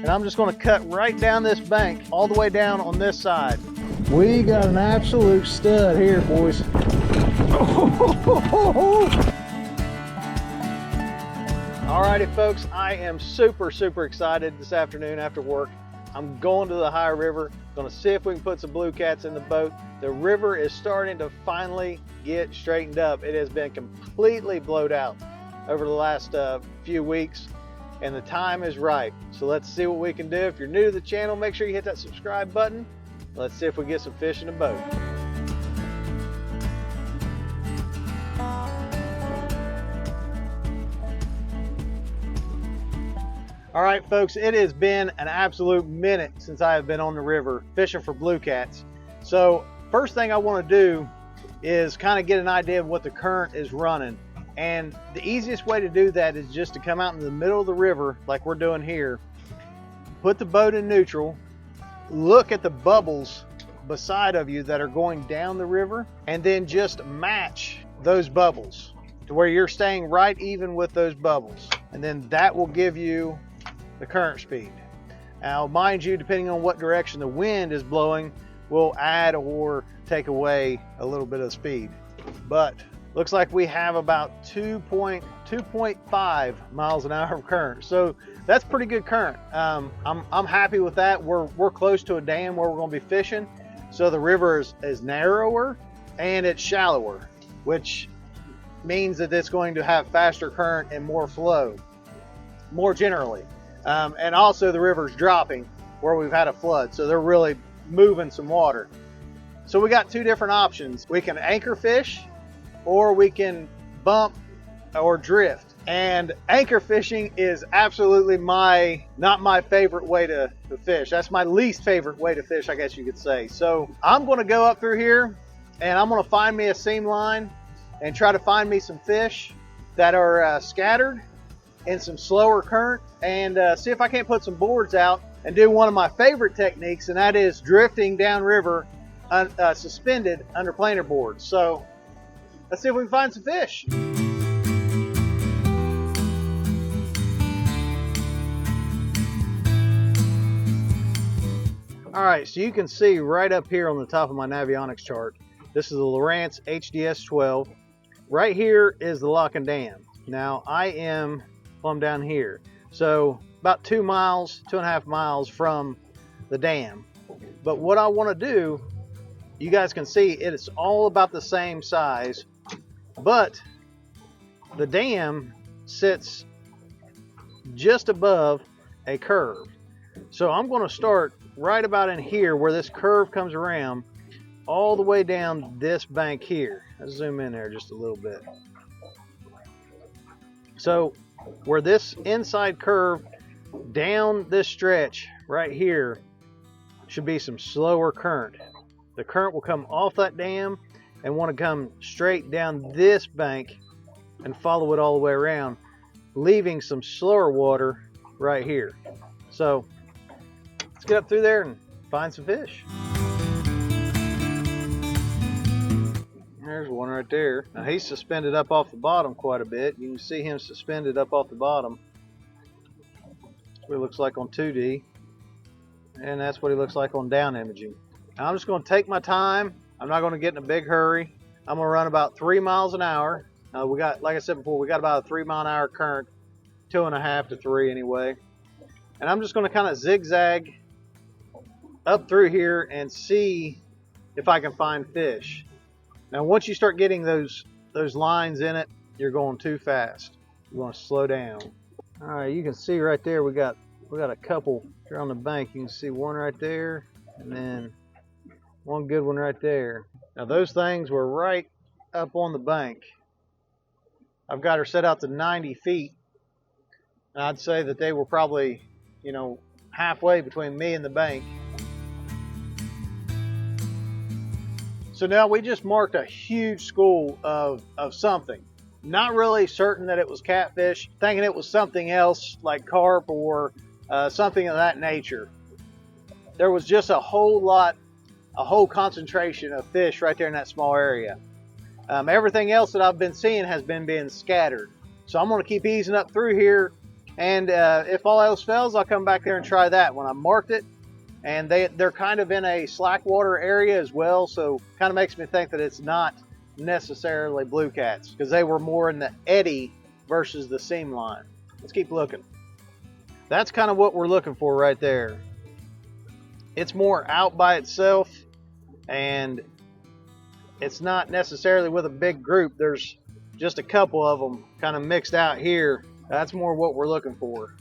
And I'm just gonna cut right down this bank, all the way down on this side. We got an absolute stud here, boys. Alrighty folks, I am super excited this afternoon after work. I'm going to the high river, gonna see if we can put some blue cats in the boat. The river is starting to finally get straightened up. It has been completely blowed out over the last few weeks, and the time is right. So let's see what we can do. If you're new to the channel, make sure you hit that subscribe button. Let's see if we get some fish in the boat. All right, folks, it has been an absolute minute since I have been on the river fishing for blue cats. So first thing I want to do is kind of get an idea of what the current is running. And the easiest way to do that is just to come out in the middle of the river like we're doing here, put the boat in neutral, look at the bubbles beside of you that are going down the river, and then just match those bubbles to where you're staying right even with those bubbles. And then that will give you the current speed. Now, mind you, depending on what direction the wind is blowing, will add or take away a little bit of speed. But looks like we have about 2.5 miles an hour of current. So that's pretty good current. I'm happy with that. We're close to a dam where we're going to be fishing. So the river is narrower and it's shallower, which means that it's going to have faster current and more flow, more generally. And also the river's dropping where we've had a flood. So they're really moving some water. So we got two different options. We can anchor fish, or we can bump or drift. And anchor fishing is absolutely not my favorite way to fish. That's my least favorite way to fish, I guess you could say. So I'm gonna go up through here and I'm gonna find me a seam line and try to find me some fish that are scattered in some slower current, and see if I can't put some boards out and do one of my favorite techniques, and that is drifting downriver suspended under planer boards. So let's see if we can find some fish. All right, so you can see right up here on the top of my Navionics chart, this is the Lowrance HDS 12. Right here is the lock and dam. Now I am plumb down here. So about 2.5 miles from the dam. But what I want to do, you guys can see it's all about the same size, but the dam sits just above a curve. So I'm going to start right about in here where this curve comes around all the way down this bank here. Let's zoom in there just a little bit. So where this inside curve down this stretch right here should be some slower current. The current will come off that dam and want to come straight down this bank and follow it all the way around, leaving some slower water right here. So let's get up through there and find some fish. There's one right there. Now he's suspended up off the bottom quite a bit. You can see him suspended up off the bottom. That's what he looks like on 2D. And that's what he looks like on down imaging. Now I'm just going to take my time. I'm not going to get in a big hurry. I'm going to run about 3 miles an hour. We got, like I said before, we got about a 3 mile an hour current, 2.5 to 3 anyway. And I'm just going to kind of zigzag up through here and see if I can find fish. Now, once you start getting those lines in it, you're going too fast. You want to slow down. All right, you can see right there we got a couple here on the bank. You can see one right there, and then one good one right there. Now, those things were right up on the bank. I've got her set out to 90 feet. And I'd say that they were probably, halfway between me and the bank. So now we just marked a huge school of something. Not really certain that it was catfish, thinking it was something else like carp or something of that nature. There was just a whole concentration of fish right there in that small area. Everything else that I've been seeing has been being scattered. So I'm going to keep easing up through here And if all else fails, I'll come back there and try that when I marked it. And they're kind of in a slack water area as well, so kind of makes me think that it's not necessarily blue cats, because they were more in the eddy versus the seam line. Let's keep looking. That's kind of what we're looking for right there. It's more out by itself, and it's not necessarily with a big group. There's just a couple of them kind of mixed out here. That's more what we're looking for.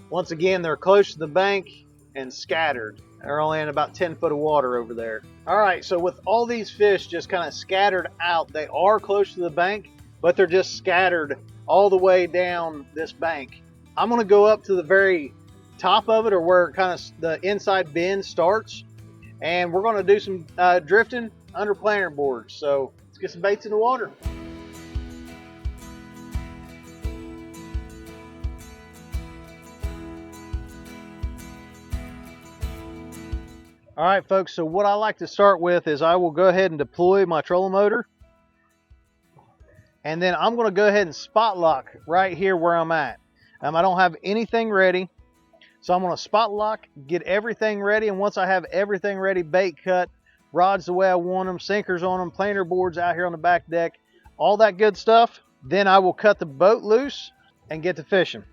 Once again, they're close to the bank and scattered. They're only in about 10 foot of water over there. All right, so with all these fish just kind of scattered out, they are close to the bank, but they're just scattered all the way down this bank. I'm gonna go up to the very top of it, or where kind of the inside bend starts, and we're gonna do some drifting under planer boards. So let's get some baits in the water. All right, folks, so what I like to start with is I will go ahead and deploy my trolling motor. And then I'm gonna go ahead and spot lock right here where I'm at. I don't have anything ready. So I'm gonna spot lock, get everything ready. And once I have everything ready, bait cut, rods the way I want them, sinkers on them, planer boards out here on the back deck, all that good stuff, then I will cut the boat loose and get to fishing.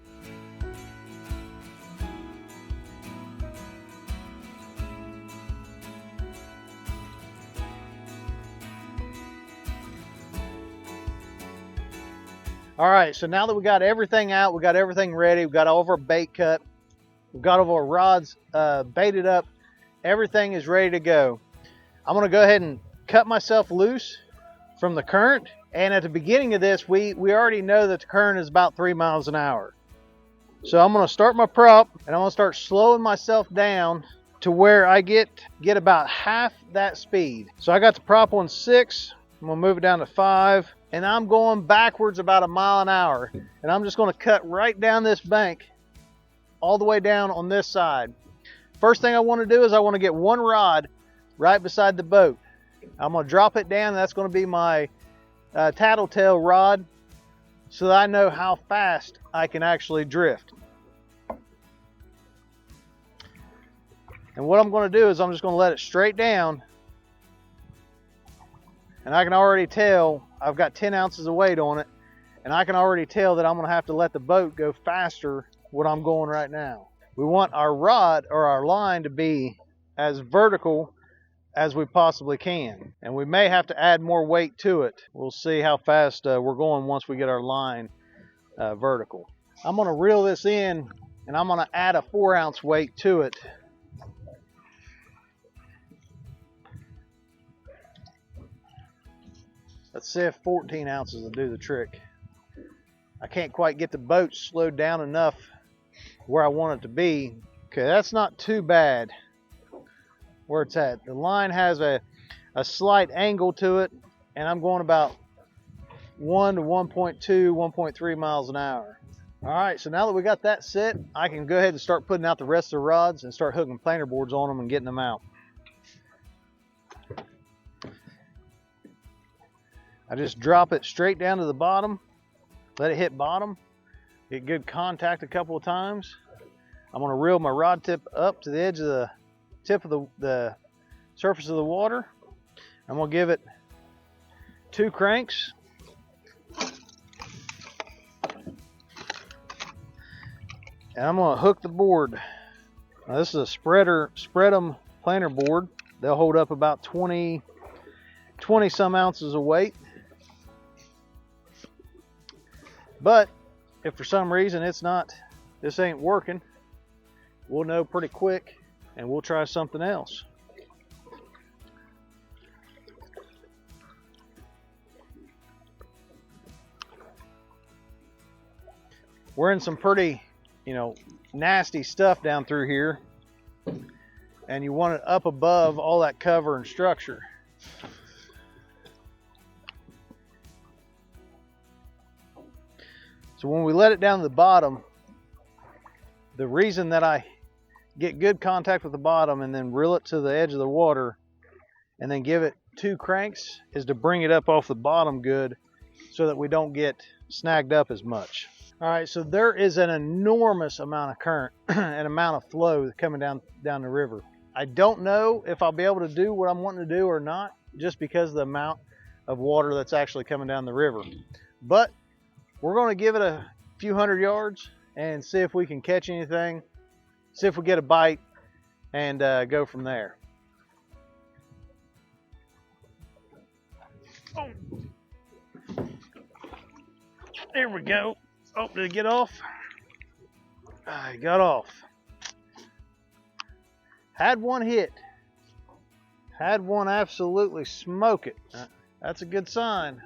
All right, so now that we got everything out, we got everything ready, we've got all of our bait cut, we've got all of our rods baited up, everything is ready to go. I'm gonna go ahead and cut myself loose from the current. And at the beginning of this, we already know that the current is about 3 miles an hour. So I'm gonna start my prop, and I'm gonna start slowing myself down to where I get about half that speed. So I got the prop on 6, I'm gonna move it down to 5, and I'm going backwards about 1 mile an hour. And I'm just gonna cut right down this bank, all the way down on this side. First thing I wanna do is I wanna get one rod right beside the boat. I'm gonna drop it down, and that's gonna be my tattletale rod, so that I know how fast I can actually drift. And what I'm going to do is I'm just going to let it straight down, and I can already tell I've got 10 ounces of weight on it, and I can already tell that I'm going to have to let the boat go faster what I'm going right now. We want our rod or our line to be as vertical as we possibly can, and we may have to add more weight to it. We'll see how fast we're going once we get our line vertical. I'm going to reel this in, and I'm going to add a 4-ounce weight to it. Let's see if 14 ounces will do the trick. I can't quite get the boat slowed down enough where I want it to be. Okay, that's not too bad where it's at. The line has a slight angle to it, and I'm going about 1 to 1.2, 1.3 miles an hour. All right, so now that we got that set, I can go ahead and start putting out the rest of the rods and start hooking planer boards on them and getting them out. I just drop it straight down to the bottom, let it hit bottom, get good contact a couple of times. I'm gonna reel my rod tip up to the edge of the tip of the surface of the water. I'm gonna give it 2 cranks. And I'm gonna hook the board. Now this is a spread 'em planer board. They'll hold up about 20 some ounces of weight. But if for some reason this ain't working, we'll know pretty quick, and we'll try something else. We're in some pretty, nasty stuff down through here, and you want it up above all that cover and structure. So when we let it down to the bottom, the reason that I get good contact with the bottom and then reel it to the edge of the water and then give it 2 cranks is to bring it up off the bottom good, so that we don't get snagged up as much. All right, so there is an enormous amount of current and amount of flow coming down the river. I don't know if I'll be able to do what I'm wanting to do or not, just because of the amount of water that's actually coming down the river. But we're going to give it a few hundred yards and see if we can catch anything, see if we get a bite, and go from there. Oh, there we go. Oh, did it get off? I got off. Had one hit. Had one absolutely smoke it. That's a good sign.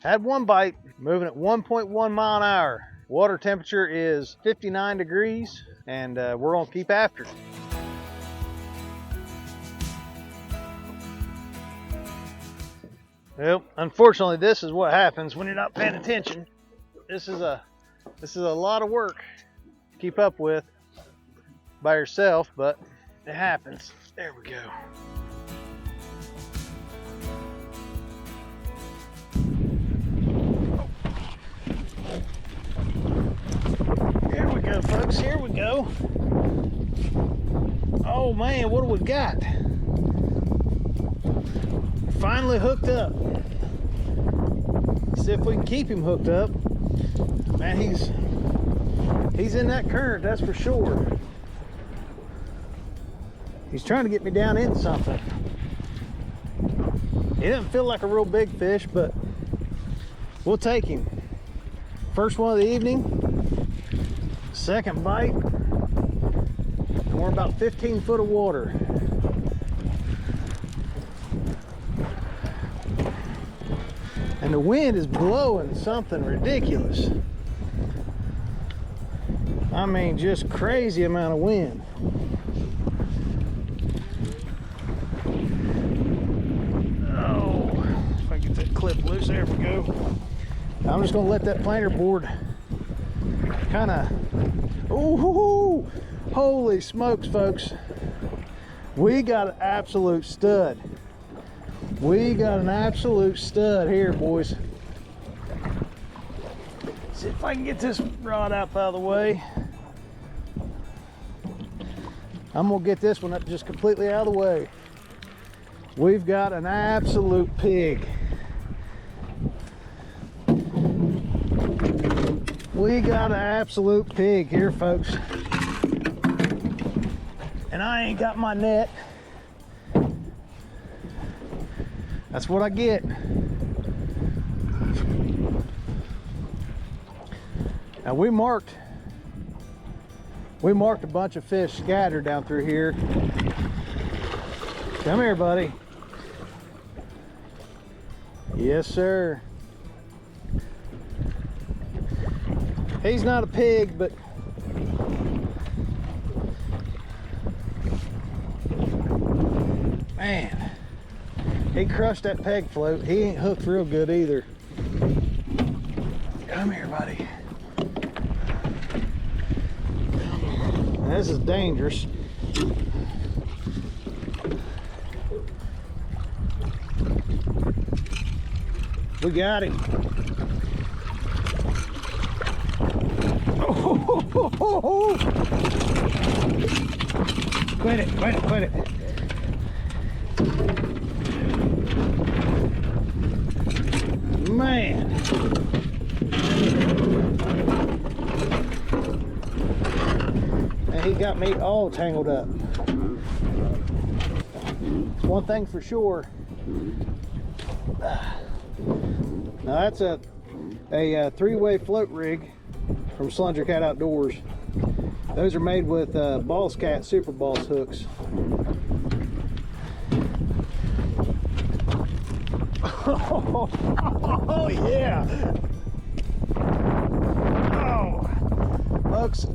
Had one bite, moving at 1.1 mile an hour. Water temperature is 59 degrees, and we're gonna keep after it. Well, unfortunately, this is what happens when you're not paying attention. This is a lot of work to keep up with by yourself, but it happens. There we go. Here we go, folks. Here we go. Oh man, what do we got? Finally hooked up. See if we can keep him hooked up. Man, he's in that current, that's for sure. He's trying to get me down into something. He doesn't feel like a real big fish, but we'll take him. First one of the evening, second bite, and we're about 15 foot of water. And the wind is blowing something ridiculous. I mean, just crazy amount of wind. Oh, if I get that clip loose, there we go. I'm just gonna let that planter board kind of, ooh, holy smokes, folks. We got an absolute stud. We got an absolute stud here, boys. See if I can get this rod out of the way. I'm gonna get this one up just completely out of the way. We've got an absolute pig. We got an absolute pig here, folks. And I ain't got my net. That's what I get. Now we marked a bunch of fish scattered down through here. Come here, buddy. Yes, sir. He's not a pig, but man, he crushed that peg float. He ain't hooked real good either. Come here, buddy. This is dangerous. We got him. Oh, quit it, quit it, quit it. Man. And he got me all tangled up. One thing for sure. Now that's a three-way float rig from Slunger Cat Outdoors. Those are made with Balls Cat Super Balls hooks. Oh yeah! Oh, folks,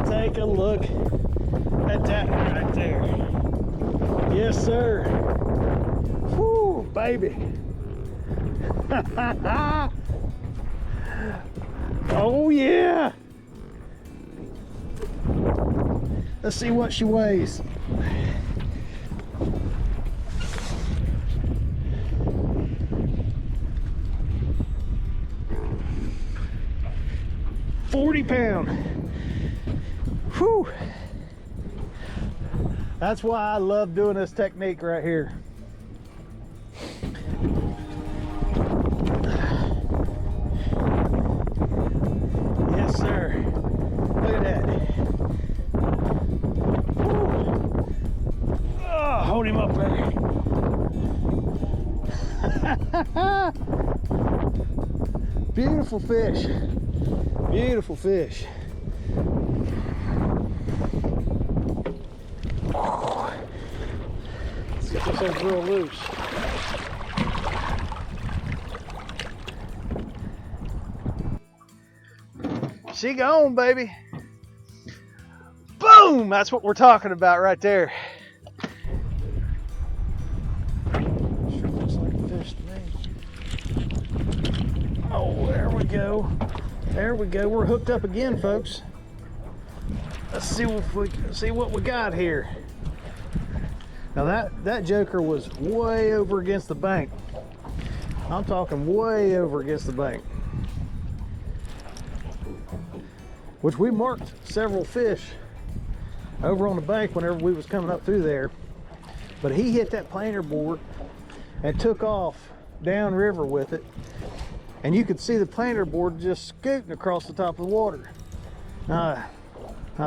take a look at that right there. Yes, sir. Whoo, baby. Oh yeah. Let's see what she weighs. down. Whew. That's why I love doing this technique right here. Yes, sir. Look at that. Whew. Oh, hold him up there. Beautiful fish. Beautiful fish. Let's get this old girl loose. She gone, baby. Boom! That's what we're talking about right there. Sure looks like a fish to me. Oh, there we go. There we go. We're hooked up again, folks. Let's see what we got here. Now that joker was way over against the bank. I'm talking way over against the bank. Which we marked several fish over on the bank whenever we was coming up through there. But he hit that planer board and took off downriver with it. And you could see the planer board just scooting across the top of the water. I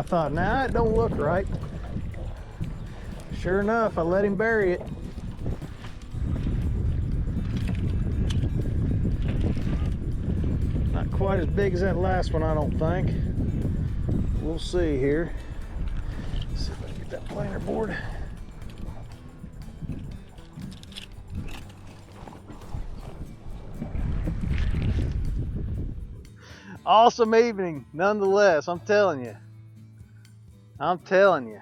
thought, nah, it don't look right. Sure enough, I let him bury it. Not quite as big as that last one, I don't think. We'll see here. Let's see if I can get that planer board. Awesome evening, nonetheless. I'm telling you. I'm telling you.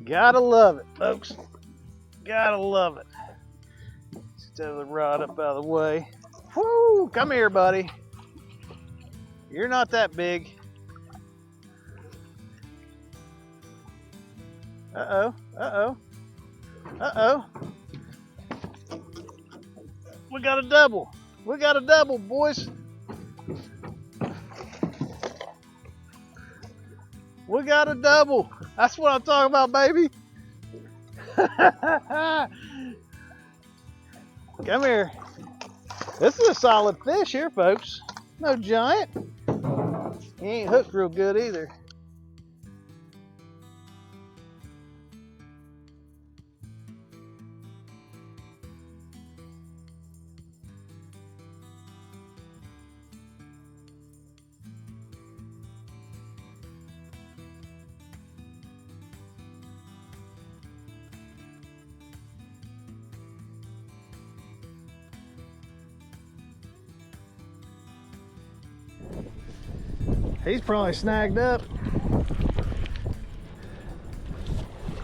Gotta love it, folks. Gotta love it. Let's throw the rod up out of the way. Whoo! Come here, buddy. You're not that big. Uh-oh. Uh-oh. Uh-oh. We got a double. We got a double, boys. We got a double. That's what I'm talking about, baby. Come here. This is a solid fish here, folks. No giant. He ain't hooked real good either. He's probably snagged up.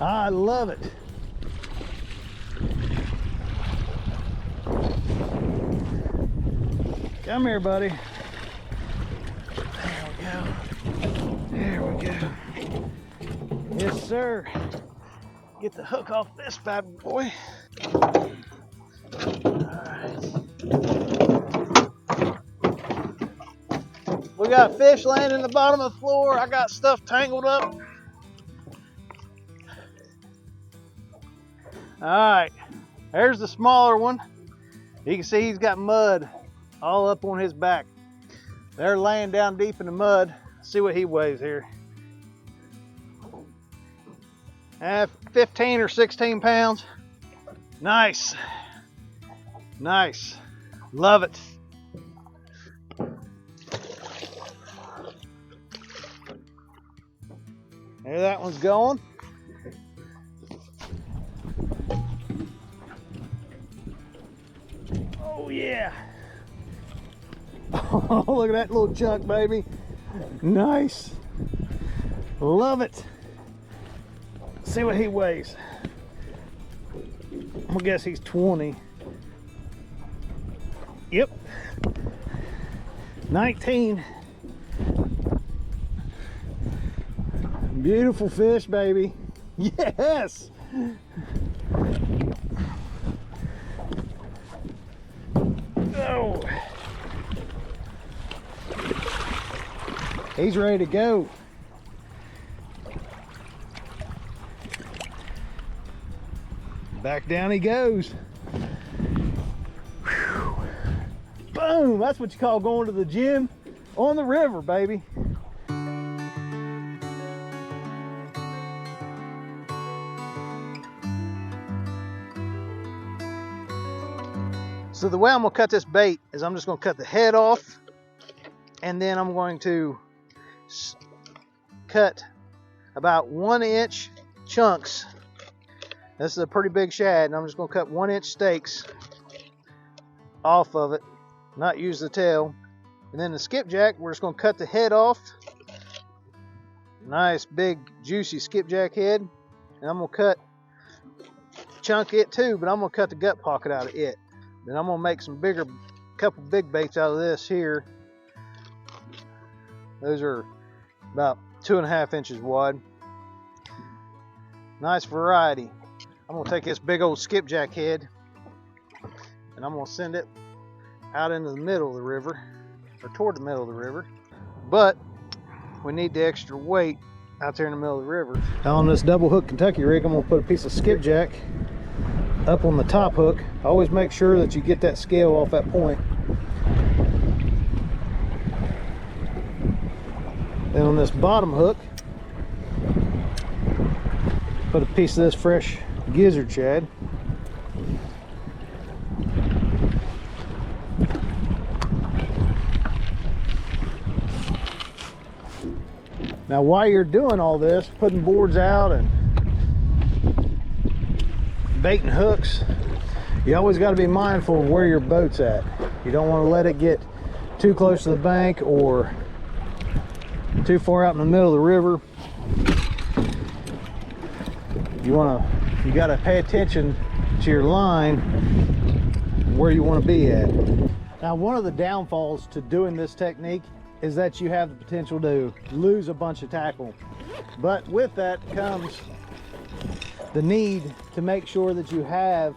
I love it. Come here, buddy. There we go. There we go. Yes, sir. Get the hook off this bad boy. All right. We got fish laying in the bottom of the floor. I got stuff tangled up. All right, there's the smaller one. You can see he's got mud all up on his back. They're laying down deep in the mud. See what he weighs here. 15 or 16 pounds. Nice. Nice. Love it. There that one's going. Oh yeah. Oh, look at that little chunk, baby. Nice. Love it. See what he weighs. I'm gonna guess he's 20. Yep. 19. Beautiful fish, baby. Yes. Oh. He's ready to go. Back down he goes. Whew. Boom, that's what you call going to the gym on the river, baby. So the way I'm gonna cut this bait is I'm just gonna cut the head off, and then I'm going to cut about 1 inch chunks. This is a pretty big shad, and I'm just gonna cut 1 inch steaks off of it, not use the tail. And then the skipjack, we're just gonna cut the head off. Nice big juicy skipjack head. And I'm gonna chunk it too, but I'm gonna cut the gut pocket out of it. Then I'm gonna make some couple big baits out of this here. Those are about 2.5 inches wide. Nice variety. I'm gonna take this big old skipjack head and I'm gonna send it out into the middle of the river, or toward the middle of the river. But we need the extra weight out there in the middle of the river. Now on this double hook Kentucky rig, I'm gonna put a piece of skipjack up on the top hook. Always make sure that you get that scale off that point. Then on this bottom hook, put a piece of this fresh gizzard shad. Now while you're doing all this, putting boards out and baiting hooks, you always got to be mindful of where your boat's at. You don't want to let it get too close to the bank or too far out in the middle of the river. You got to pay attention to your line, where you want to be at. Now one of the downfalls to doing this technique is that you have the potential to lose a bunch of tackle, but with that comes the need to make sure that you have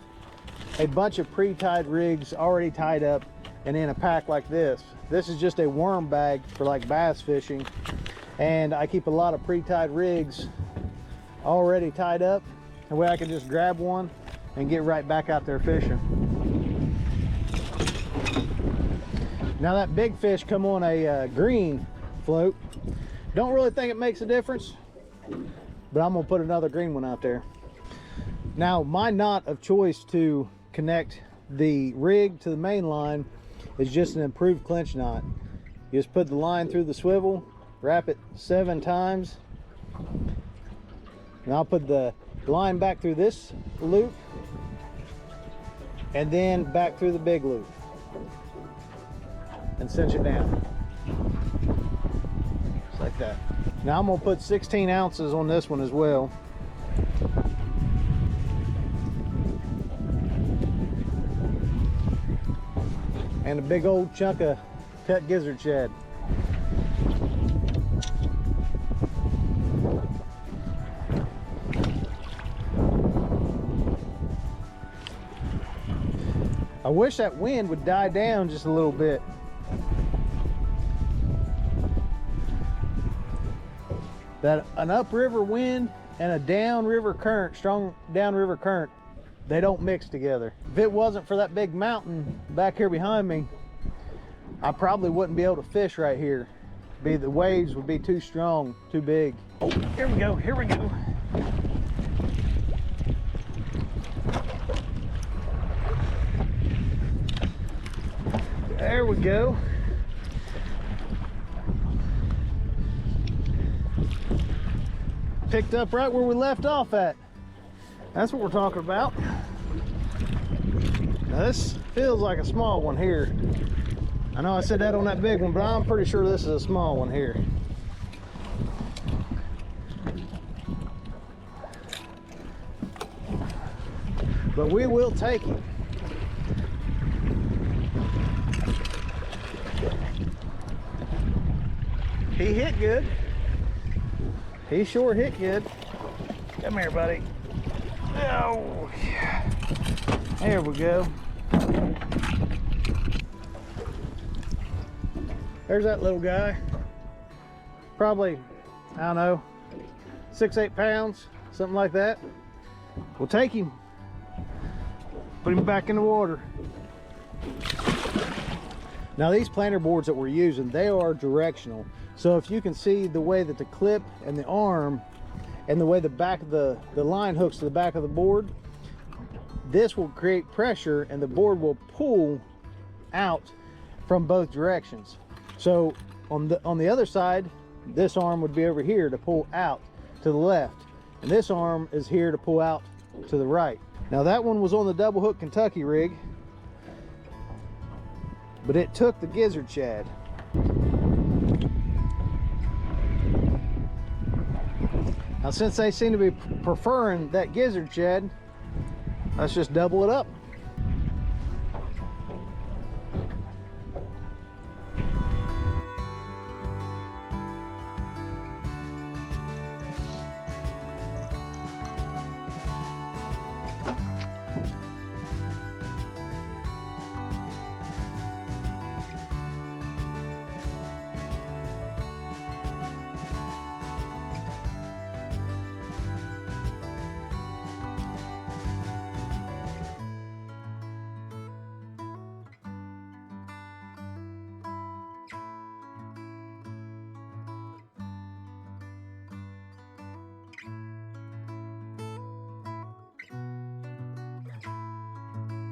a bunch of pre-tied rigs already tied up and in a pack like this. This is just a worm bag for like bass fishing, and I keep a lot of pre-tied rigs already tied up. That way I can just grab one and get right back out there fishing. Now that big fish come on a green float. Don't really think it makes a difference, but I'm gonna put another green one out there. Now my knot of choice to connect the rig to the main line is just an improved clinch knot. You just put the line through the swivel, wrap it 7 times, and I'll put the line back through this loop and then back through the big loop and cinch it down just like that. Now I'm gonna put 16 ounces on this one as well. And a big old chunk of cut gizzard shad. I wish that wind would die down just a little bit. That an upriver wind and a downriver current, strong downriver current, they don't mix together. If it wasn't for that big mountain back here behind me, I probably wouldn't be able to fish right here. The waves would be too strong, too big. Oh, here we go, here we go. There we go. Picked up right where we left off at. That's what we're talking about. Now this feels like a small one here. I know I said that on that big one, but I'm pretty sure this is a small one here. But we will take it. He hit good. He sure hit good. Come here, buddy. Oh, there we go. There's that little guy. probably, I don't know, 6-8 pounds, something like that. We'll take him, put him back in the water. Now these planter boards that we're using, they are directional. So if you can see the way that the clip and the arm and the way the back of the line hooks to the back of the board, this will create pressure and the board will pull out from both directions. So on the other side, this arm would be over here to pull out to the left, and this arm is here to pull out to the right. Now that one was on the double hook Kentucky rig, but it took the gizzard shad. Now since they seem to be preferring that gizzard shad, let's just double it up.